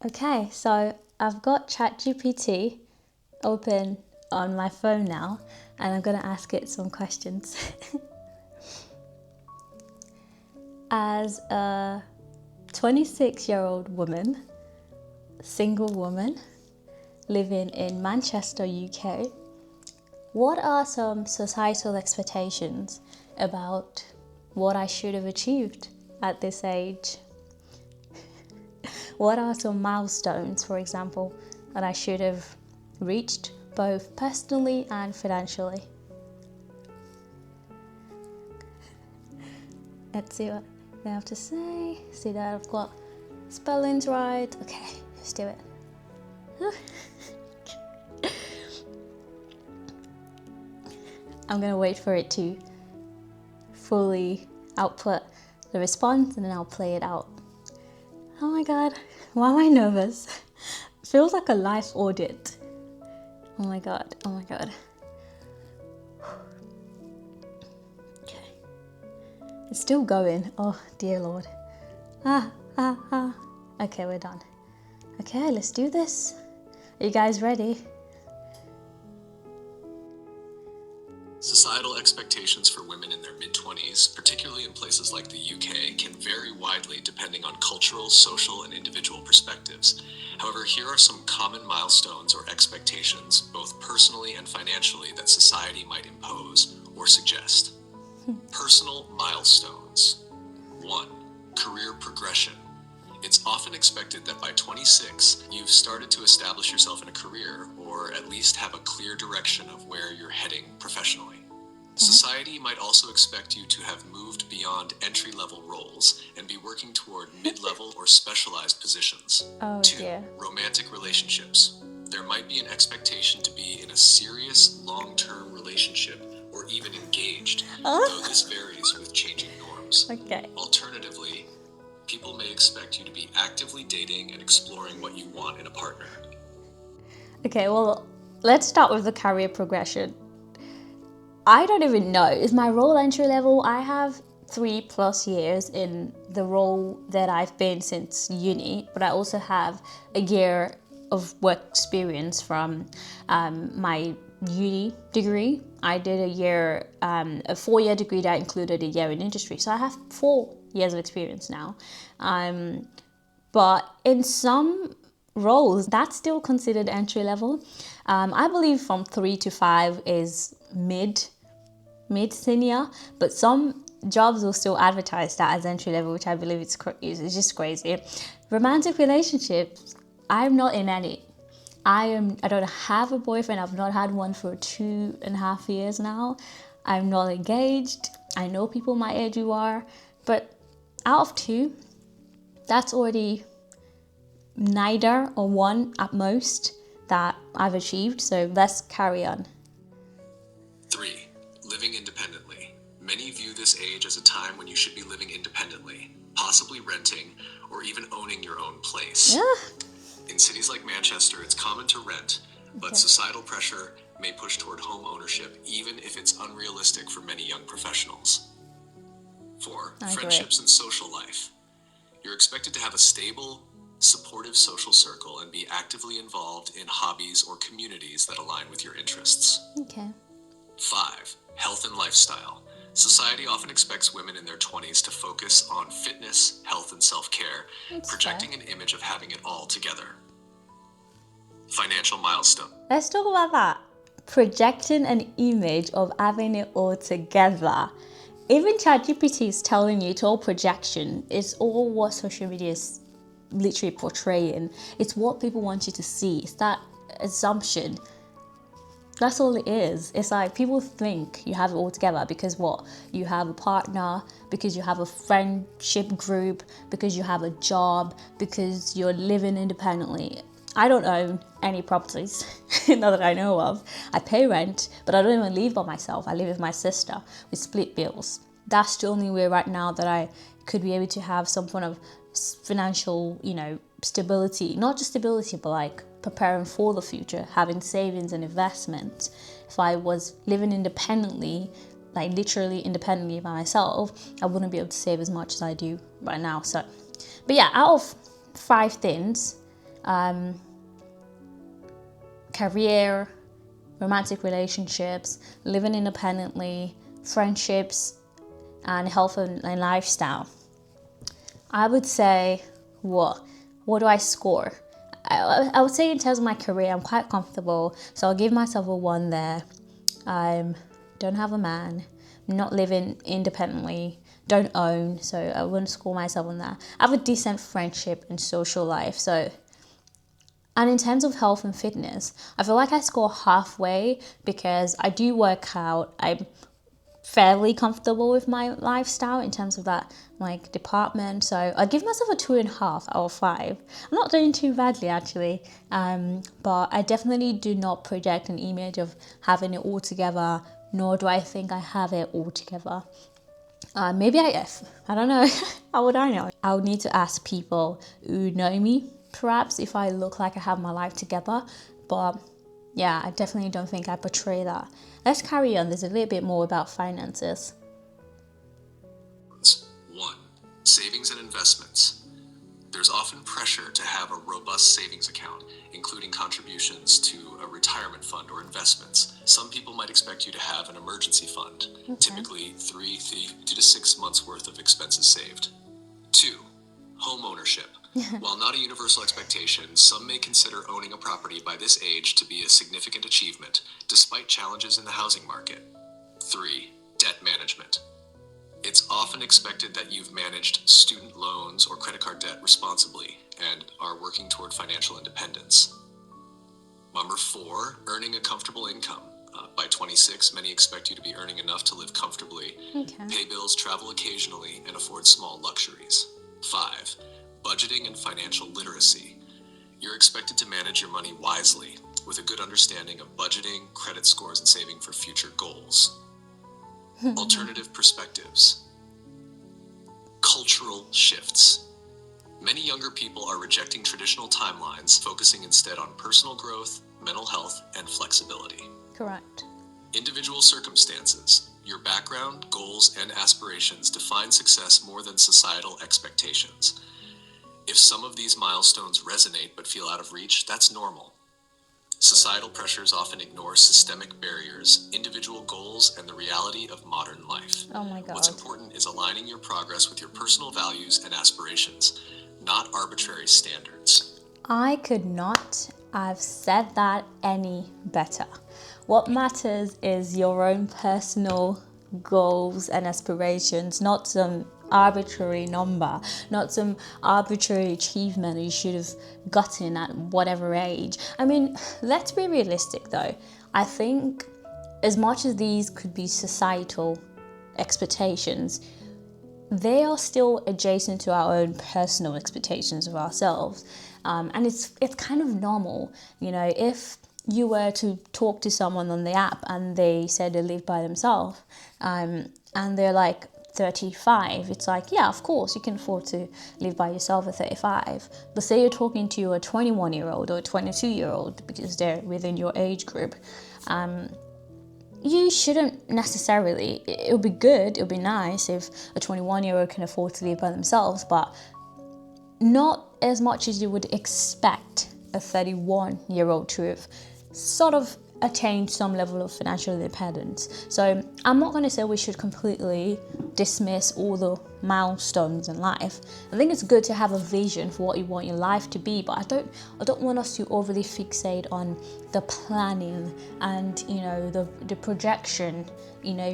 Okay, so I've got ChatGPT open on my phone now, and I'm going to ask it some questions. As a 26-year-old woman, single woman, living in Manchester, UK, what are some societal expectations about what I should have achieved at this age? What are some milestones, for example, that I should have reached both personally and financially? Let's see what they have to say. See that I've got spellings right. Okay, let's do it. I'm going to wait for it to fully output the response and then I'll play it out. Oh my god, why am I nervous? Feels like a life audit. Oh my god, oh my god. Okay. It's still going. Oh dear Lord. Okay, we're done. Okay, let's do this. Are you guys ready? Societal expectations for women in their mid-20s, particularly in places like the UK, can vary widely depending on cultural, social, and individual perspectives. However, here are some common milestones or expectations, both personally and financially, that society might impose or suggest. Personal milestones. 1. Career progression. It's often expected that by 26, you've started to establish yourself in a career, or at least have a clear direction of where you're heading professionally. Society might also expect you to have moved beyond entry-level roles and be working toward mid-level or specialized positions. Oh 2. dear. Romantic relationships. There might be an expectation to be in a serious, long-term relationship or even engaged, though this varies with changing norms. Okay. Alternatively, people may expect you to be actively dating and exploring what you want in a partner. Okay, well, let's start with the career progression. I don't even know. Is my role entry level? I have 3+ years in the role that I've been since uni, but I also have a year of work experience from my uni degree. I did a 4-year degree that included a year in industry. So I have 4 years of experience now. But in some roles, that's still considered entry level. I believe from 3 to 5 is mid senior, but some jobs will still advertise that as entry level, which I believe it's just crazy. Romantic relationships, I'm not in any. I don't have a boyfriend. I've not had one for 2.5 years now. I'm not engaged. I know people my age who are, but out of 2, that's already neither or 1 at most that I've achieved. So let's carry on. 3. Living independently. Many view this age as a time when you should be living independently, possibly renting or even owning your own place. In cities like Manchester, it's common to rent, but societal pressure may push toward home ownership, even if it's unrealistic for many young professionals. 4. Friendships and social life. You're expected to have a stable, supportive social circle and be actively involved in hobbies or communities that align with your interests. Okay. 5. Health and lifestyle. Society often expects women in their 20s to focus on fitness, health, and self-care, projecting an image of having it all together. Financial milestone. Let's talk about that. Projecting an image of having it all together. Even ChatGPT is telling you it's all projection. It's all what social media is literally portraying. It's what people want you to see. It's that assumption. That's all it is. It's like people think you have it all together because what? You have a partner, because you have a friendship group, because you have a job, because you're living independently. I don't own any properties, not that I know of. I pay rent, but I don't even live by myself. I live with my sister. We split bills. That's the only way right now that I could be able to have some form of financial, stability. Not just stability, but like preparing for the future, having savings and investments. If I was living independently, like literally independently by myself, I wouldn't be able to save as much as I do right now. So, but yeah, out of 5 things, career, romantic relationships, living independently, friendships, and health and lifestyle. I would say, what do I score? I would say in terms of my career, I'm quite comfortable, so I'll give myself a 1 there. Don't have a man, not living independently, don't own, so I wouldn't score myself on that. I have a decent friendship and social life, and in terms of health and fitness, I feel like I score halfway because I do work out. I'm fairly comfortable with my lifestyle in terms of that department. So I give myself a 2.5 out of 5. I'm not doing too badly actually, but I definitely do not project an image of having it all together, nor do I think I have it all together. Maybe I don't know. How would I know? I would need to ask people who know me, perhaps, if I look like I have my life together. But yeah, I definitely don't think I portray that. Let's carry on. There's a little bit more about finances. 1. Savings and investments. There's often pressure to have a robust savings account, including contributions to a retirement fund or investments. Some people might expect you to have an emergency fund, typically 3 to 6 months worth of expenses saved. 2. Home ownership. While not a universal expectation, some may consider owning a property by this age to be a significant achievement, despite challenges in the housing market. 3. Debt management. It's often expected that you've managed student loans or credit card debt responsibly and are working toward financial independence. Number 4, earning a comfortable income. By 26, many expect you to be earning enough to live comfortably, pay bills, travel occasionally, and afford small luxuries. 5. Budgeting and financial literacy. You're expected to manage your money wisely, with a good understanding of budgeting, credit scores, and saving for future goals. Alternative perspectives. Cultural shifts. Many younger people are rejecting traditional timelines, focusing instead on personal growth, mental health, and flexibility. Correct. Individual circumstances. Your background, goals, and aspirations define success more than societal expectations. If some of these milestones resonate but feel out of reach, that's normal. Societal pressures often ignore systemic barriers, individual goals, and the reality of modern life. Oh my God. What's important is aligning your progress with your personal values and aspirations, not arbitrary standards. I could not have said that any better. What matters is your own personal goals and aspirations, not some arbitrary number, not some arbitrary achievement you should have gotten at whatever age. I mean, let's be realistic though. I think as much as these could be societal expectations, they are still adjacent to our own personal expectations of ourselves. And it's kind of normal, if you were to talk to someone on the app and they said they live by themselves, and they're like 35, it's like, yeah, of course you can afford to live by yourself at 35. But say you're talking to a 21-year-old or a 22-year-old, because they're within your age group, you shouldn't necessarily, it would be good, it would be nice if a 21-year-old can afford to live by themselves, but not as much as you would expect a 31-year-old to have sort of attained some level of financial independence. So I'm not going to say we should completely dismiss all the milestones in life. I think it's good to have a vision for what you want your life to be, but I don't want us to overly fixate on the planning and the projection,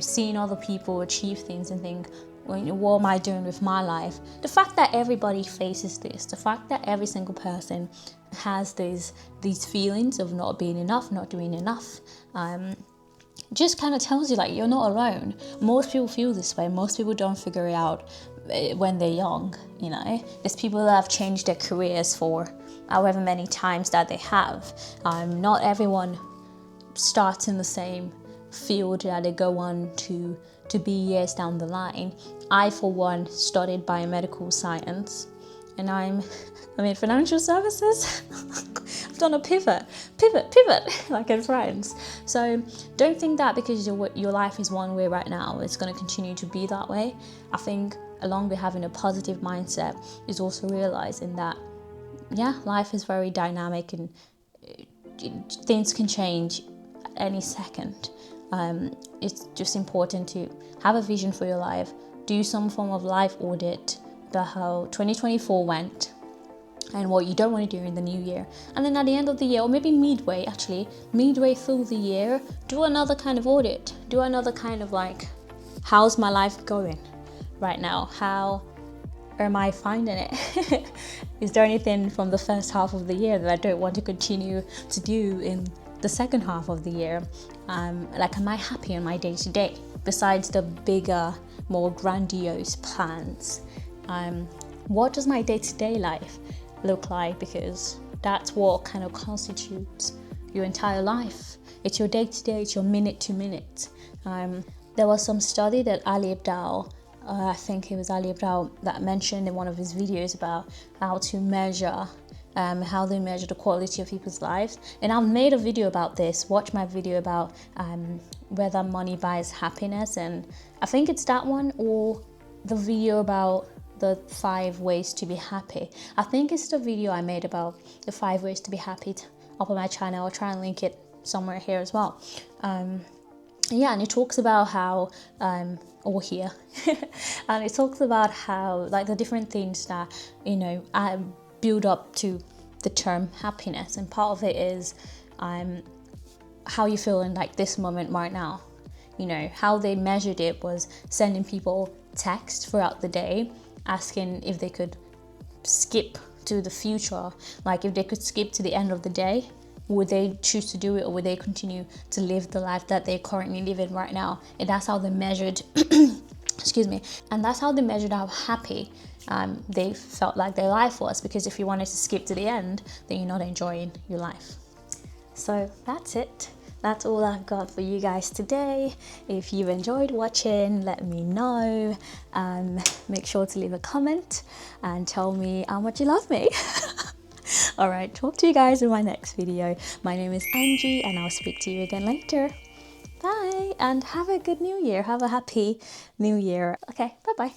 seeing other people achieve things and think, what am I doing with my life? The fact that everybody faces this, the fact that every single person has these feelings of not being enough, not doing enough, just kind of tells you you're not alone. Most people feel this way. Most people don't figure it out when they're young. There's people that have changed their careers for however many times that they have. Not everyone starts in the same field that they go on to be years down the line. I, for one, studied biomedical science, and I'm in financial services. I've done a pivot, like in France. So don't think that because your life is one way right now, it's going to continue to be that way. I think along with having a positive mindset is also realizing that yeah, life is very dynamic, and things can change any second. It's just important to have a vision for your life, do some form of life audit about how 2024 went and what you don't want to do in the new year. And then at the end of the year, or maybe midway through the year, do another kind of audit. Do another kind of like, how's my life going right now? How am I finding it? Is there anything from the first half of the year that I don't want to continue to do in the second half of the year? Like, am I happy in my day-to-day besides the bigger, more grandiose plans? What does my day-to-day life look like? Because that's what kind of constitutes your entire life. It's your day-to-day, it's your minute-to-minute. There was some study that Ali Abdaal, I think it was Ali Abdaal, that mentioned in one of his videos about how to measure, how they measure the quality of people's lives. And I've made a video about this. Watch my video about whether money buys happiness, and I think it's that one, or the video about the 5 ways to be happy. I think it's the video I made about the 5 ways to be happy up on my channel. I'll try and link it somewhere here as well. Yeah, and it talks about how, or here, and it talks about how, like, the different things that, you know, build up to the term happiness. And part of it is how you feel in like this moment right now. You know, how they measured it was sending people text throughout the day, asking if they could skip to the future, like if they could skip to the end of the day, would they choose to do it, or would they continue to live the life that they're currently living right now? And that's how they measured excuse me, and that's how they measured how happy they felt like their life was. Because if you wanted to skip to the end, then you're not enjoying your life. So that's it. That's all I've got for you guys today. If you've enjoyed watching, let me know. Make sure to leave a comment and tell me how much you love me. All right, talk to you guys in my next video. My name is Anjy, and I'll speak to you again later. Bye, and have a good new year. Have a happy new year. Okay, bye-bye.